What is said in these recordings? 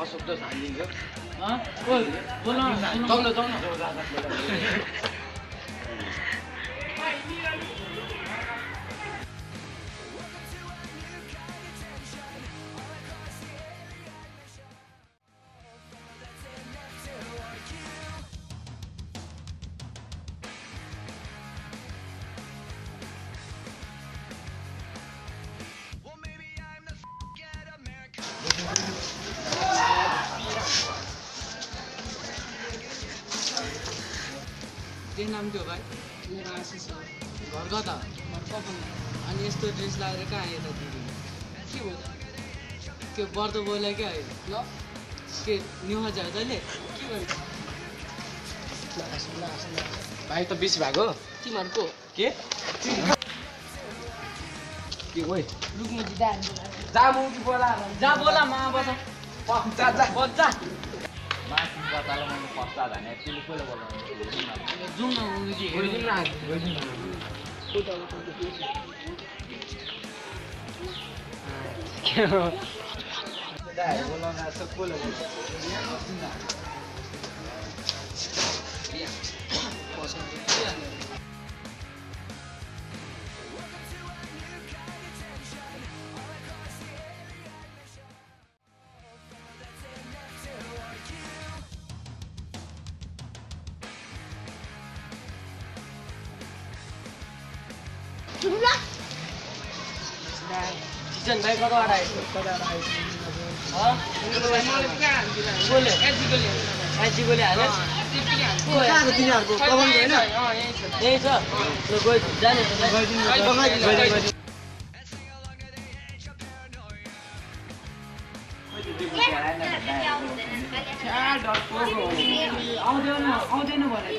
अशुद्ध हानिदिन्छ बोल जाउँ न के नाम थियो भाइ? मेरो आशिष हो। घर कता? घर कफनमा। अनि यस्तो ड्रेस लगाएर कहाँ आयो त दिदी? के भयो त? के बर्द बोइला क्या आयो? ल के न्युहा छ तैँले? के गर्छ? भाइ त 20 भएको तिमीहरूको के ओइ रुक्नु दिँदा जा मुकी बोला जा बोला मा बसा जा जा बच्चा माथि बतालो मैले पस्ता भने तिमीले कोले बोलाउनु जाउँ न उनी गइदिनु न दाइ बोलाउन आछ कोले बोलाउनु किचन भाइ कताबाट आयो? बोले एजीकोले हाल्यो कहाँको तिनीहरूको कभन होइन यही छ ल गइ जाने आउँदैन भने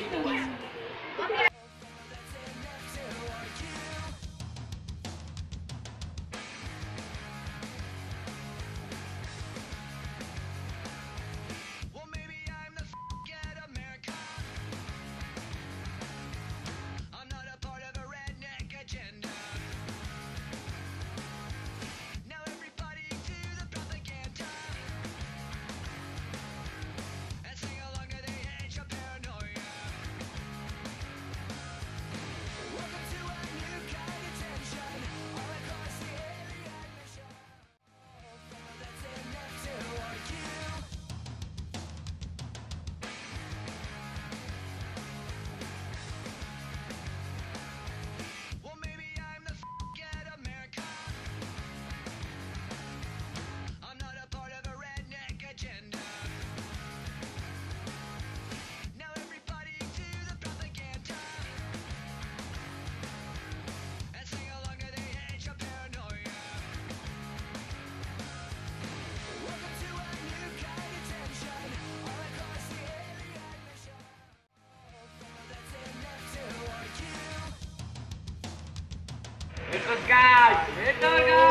It was guys!